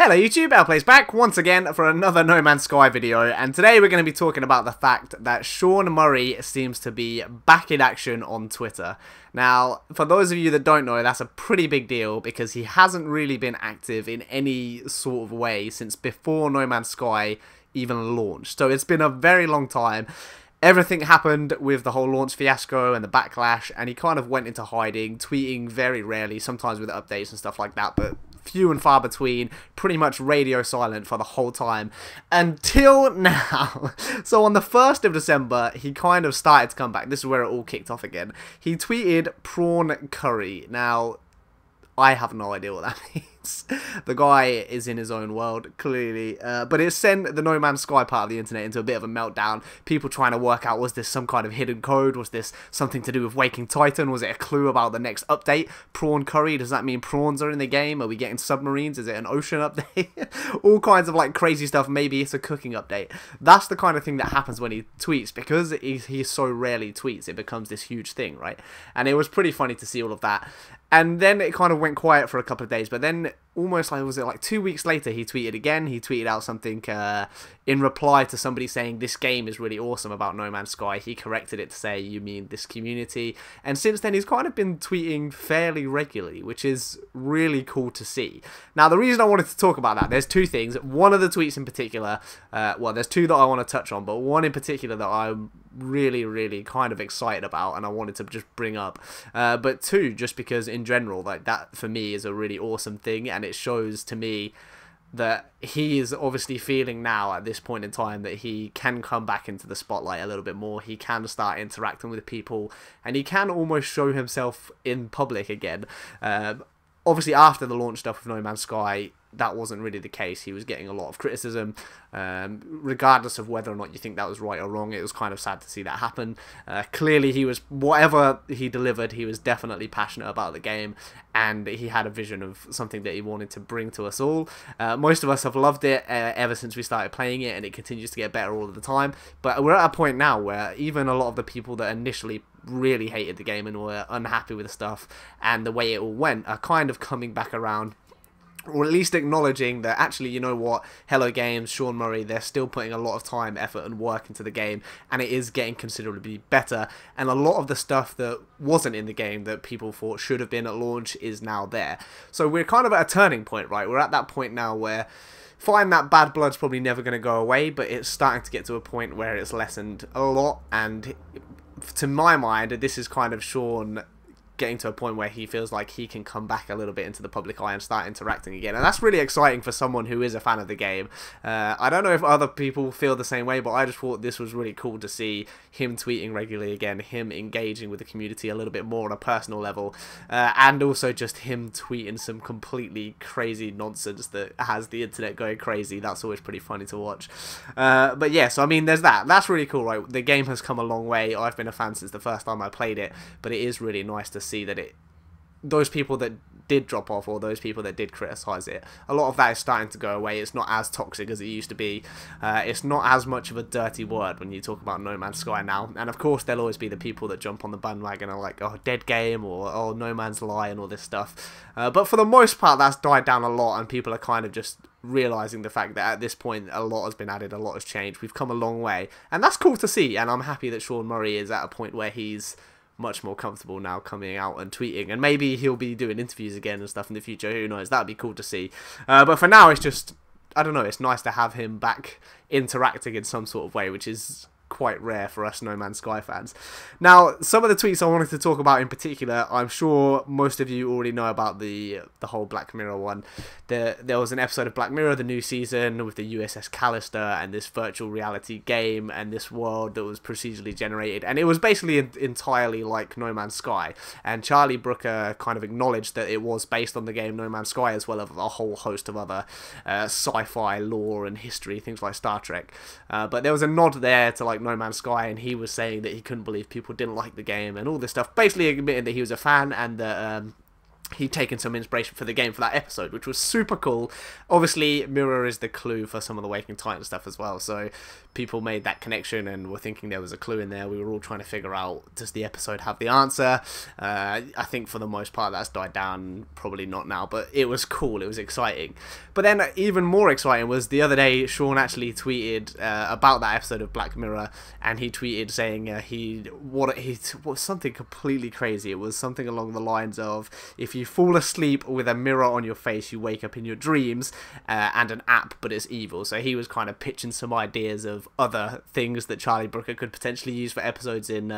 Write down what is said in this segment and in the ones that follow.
Hello YouTube, Plays back once again for another No Man's Sky video, and today we're going to be talking about the fact that Sean Murray seems to be back in action on Twitter. Now, for those of you that don't know, that's a pretty big deal because he hasn't really been active in any sort of way since before No Man's Sky even launched. So it's been a very long time. Everything happened with the whole launch fiasco and the backlash, and he kind of went into hiding, tweeting very rarely, sometimes with updates and stuff like that, but few and far between, pretty much radio silent for the whole time until now. So on the 1st of December, he kind of started to come back. This is where it all kicked off again. He tweeted prawn curry. Now, I have no idea what that means. The guy is in his own world, clearly. But it sent the No Man's Sky part of the internet into a bit of a meltdown. People trying to work out, was this some kind of hidden code? Was this something to do with Waking Titan? Was it a clue about the next update? Prawn curry, does that mean prawns are in the game? Are we getting submarines? Is it an ocean update? All kinds of like crazy stuff. Maybe it's a cooking update. That's the kind of thing that happens when he tweets. Because he so rarely tweets, it becomes this huge thing, right? And it was pretty funny to see all of that. And then it kind of went quiet for a couple of days, but then almost like, was it like 2 weeks later, he tweeted again. He tweeted out something in reply to somebody saying this game is really awesome about No Man's Sky. He corrected it to say, you mean this community. And since then, he's kind of been tweeting fairly regularly, which is really cool to see. Now, the reason I wanted to talk about that, there's two things. One of the tweets in particular, well, there's two that I want to touch on, but one in particular that I'm really kind of excited about and I wanted to just bring up. But two, just because in general, like that for me is a really awesome thing, and it shows to me that he is obviously feeling now at this point in time that he can come back into the spotlight a little bit more. He can start interacting with people and he can almost show himself in public again. Obviously after the launch stuff of No Man's Sky, that wasn't really the case. He was getting a lot of criticism, regardless of whether or not you think that was right or wrong. It was kind of sad to see that happen. Clearly, he was, whatever he delivered, he was definitely passionate about the game, and he had a vision of something that he wanted to bring to us all. Most of us have loved it ever since we started playing it, and it continues to get better all of the time. But we're at a point now where even a lot of the people that initially really hated the game and were unhappy with the stuff and the way it all went are kind of coming back around, or at least acknowledging that actually, you know what, Hellogames, Sean Murray, they're still putting a lot of time, effort and work into the game, and it is getting considerably better, and a lot of the stuff that wasn't in the game that people thought should have been at launch is now there. So we're kind of at a turning point, right? We're at that point now where fine, that bad blood's probably never going to go away, but it's starting to get to a point where it's lessened a lot, and to my mind, this is kind of Sean getting to a point where he feels like he can come back a little bit into the public eye and start interacting again, and that's really exciting for someone who is a fan of the game. I don't know if other people feel the same way, but I just thought this was really cool to see him tweeting regularly again, him engaging with the community a little bit more on a personal level, and also just him tweeting some completely crazy nonsense that has the internet going crazy. That's always pretty funny to watch. But yeah, so I mean, there's that. That's really cool, right? The game has come a long way. I've been a fan since the first time I played it, but it is really nice to see that those people that did drop off, or those people that did criticize it, a lot of that is starting to go away. It's not as toxic as it used to be. It's not as much of a dirty word when you talk about No Man's Sky now. And of course there'll always be the people that jump on the bandwagon and are like, oh, dead game, or oh, No Man's Lie and all this stuff. But for the most part, that's died down a lot, and people are kind of just realizing the fact that at this point a lot has been added, a lot has changed. We've come a long way, and that's cool to see, and I'm happy that Sean Murray is at a point where he's much more comfortable now coming out and tweeting, and maybe he'll be doing interviews again and stuff in the future, who knows. That'd be cool to see, but for now it's just, I don't know, it's nice to have him back interacting in some sort of way, which is quite rare for us No Man's Sky fans. Now, some of the tweets I wanted to talk about in particular, I'm sure most of you already know about the whole Black Mirror one. There was an episode of Black Mirror, the new season, with the USS Callister and this virtual reality game and this world that was procedurally generated, and it was basically entirely like No Man's Sky, and Charlie Brooker kind of acknowledged that it was based on the game No Man's Sky, as well as a whole host of other sci-fi lore and history, things like Star Trek, but there was a nod there to like No Man's Sky, and he was saying that he couldn't believe people didn't like the game and all this stuff, basically admitting that he was a fan and that he'd taken some inspiration for the game for that episode, which was super cool. Obviously, Mirror is the clue for some of the Waking Titan stuff as well, so people made that connection and were thinking there was a clue in there. We were all trying to figure out, does the episode have the answer? I think for the most part that's died down, probably not now, but it was cool, it was exciting. But then even more exciting was the other day, Sean actually tweeted about that episode of Black Mirror, and he tweeted saying he was something completely crazy. It was something along the lines of, if you fall asleep with a mirror on your face, you wake up in your dreams, and an app, but it's evil. So he was kind of pitching some ideas of other things that Charlie Brooker could potentially use for episodes in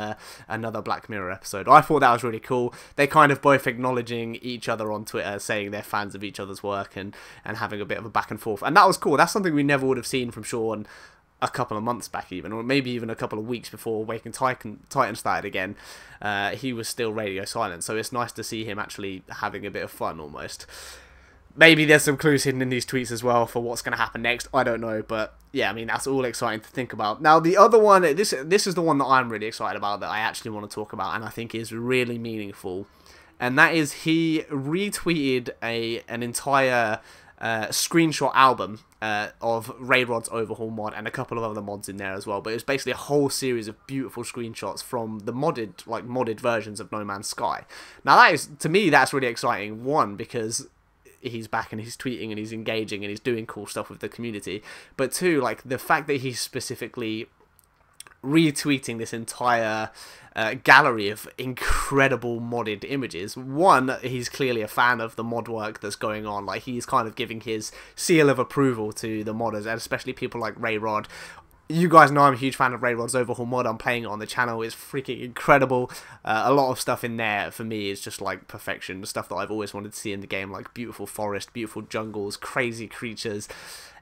another Black Mirror episode. I thought that was really cool. They kind of both acknowledging each other on Twitter, saying they're fans of each other's work, and having a bit of a back and forth. And that was cool. That's something we never would have seen from Sean a couple of months back even, or maybe even a couple of weeks before Waking Titan started again. He was still radio silent, so it's nice to see him actually having a bit of fun almost. Maybe there's some clues hidden in these tweets as well for what's going to happen next. I don't know, but yeah, I mean, that's all exciting to think about. Now, the other one, this is the one that I'm really excited about, that I actually want to talk about, and I think is really meaningful. And that is, he retweeted an entire screenshot album of Rayrod's Overhaul mod and a couple of other mods in there as well. But it was basically a whole series of beautiful screenshots from the modded versions of No Man's Sky. Now, that is, to me, that's really exciting. One, because he's back and he's tweeting and he's engaging and he's doing cool stuff with the community. But two, like, the fact that he's specifically retweeting this entire gallery of incredible modded images. One, he's clearly a fan of the mod work that's going on. Like, he's kind of giving his seal of approval to the modders, and especially people like Rayrod. You guys know I'm a huge fan of Rayrod's Overhaul mod. I'm playing it on the channel. It's freaking incredible. A lot of stuff in there for me is just like perfection. The stuff that I've always wanted to see in the game, like beautiful forest, beautiful jungles, crazy creatures.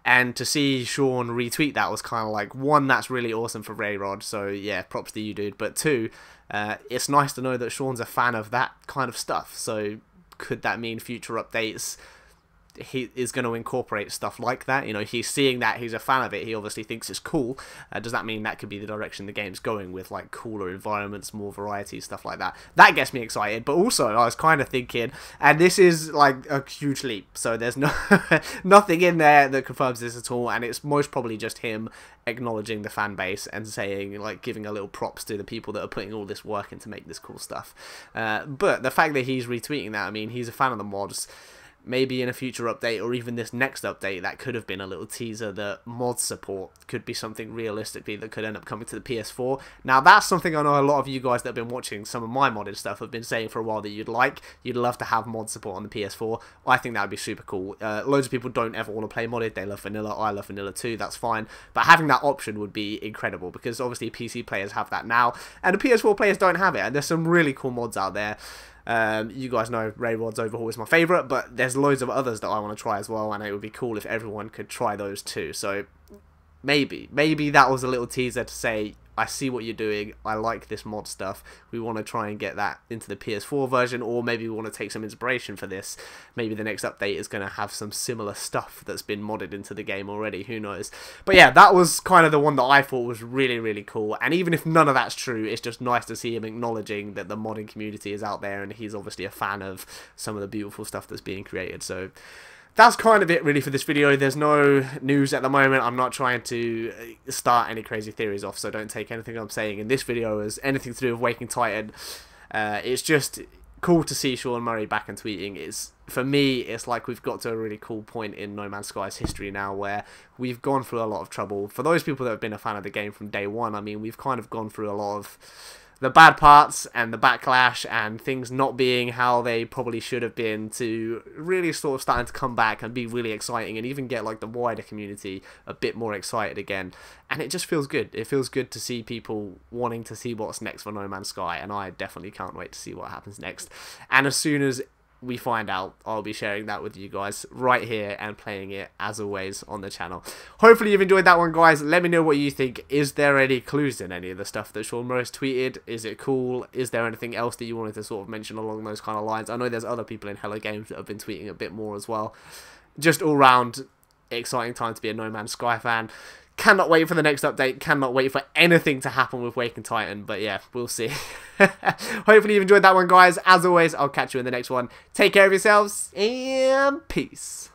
And to see Sean retweet that was kind of like, one, that's really awesome for Rayrod, so yeah, props to you, dude. But two, it's nice to know that Sean's a fan of that kind of stuff. So could that mean future updates he is going to incorporate stuff like that? You know, he's seeing that, he's a fan of it, he obviously thinks it's cool. Does that mean that could be the direction the game's going, with like cooler environments, more variety, stuff like that? That gets me excited. But also, I was kind of thinking, and this is like a huge leap, so there's no nothing in there that confirms this at all, and it's most probably just him acknowledging the fan base and saying, like, giving a little props to the people that are putting all this work in to make this cool stuff. But the fact that he's retweeting that, I mean, he's a fan of the mods. Maybe in a future update, or even this next update, that could have been a little teaser that mod support could be something realistically that could end up coming to the PS4. Now, that's something I know a lot of you guys that have been watching some of my modded stuff have been saying for a while that you'd love to have mod support on the PS4. I think that would be super cool. Loads of people don't ever want to play modded. They love vanilla. I love vanilla too. That's fine. But having that option would be incredible, because obviously PC players have that now, and the PS4 players don't have it. And there's some really cool mods out there. You guys know Rayrod's Overhaul is my favourite, but there's loads of others that I want to try as well, and it would be cool if everyone could try those too. So maybe that was a little teaser to say, I see what you're doing, I like this mod stuff, we want to try and get that into the PS4 version, or maybe we want to take some inspiration for this. Maybe the next update is going to have some similar stuff that's been modded into the game already, who knows. But yeah, that was kind of the one that I thought was really, really cool, and even if none of that's true, it's just nice to see him acknowledging that the modding community is out there, and he's obviously a fan of some of the beautiful stuff that's being created. So that's kind of it really for this video. There's no news at the moment. I'm not trying to start any crazy theories off, so don't take anything I'm saying in this video as anything to do with Waking Titan. It's just cool to see Sean Murray back and tweeting. For me, it's like we've got to a really cool point in No Man's Sky's history now, where we've gone through a lot of trouble. For those people that have been a fan of the game from day one, I mean, we've kind of gone through a lot of the bad parts and the backlash and things not being how they probably should have been, to really sort of starting to come back and be really exciting, and even get like the wider community a bit more excited again. And it just feels good. It feels good to see people wanting to see what's next for No Man's Sky, and I definitely can't wait to see what happens next. And as soon as we find out, I'll be sharing that with you guys right here and playing it as always on the channel. Hopefully you've enjoyed that one, guys. Let me know what you think. Is there any clues in any of the stuff that Sean Morris tweeted? Is it cool? Is there anything else that you wanted to sort of mention along those kind of lines? I know there's other people in Hellogames that have been tweeting a bit more as well. Just all round exciting time to be a No Man's Sky fan. Cannot wait for the next update. Cannot wait for anything to happen with Waking Titan. But yeah, we'll see. Hopefully you've enjoyed that one, guys. As always, I'll catch you in the next one. Take care of yourselves, and peace.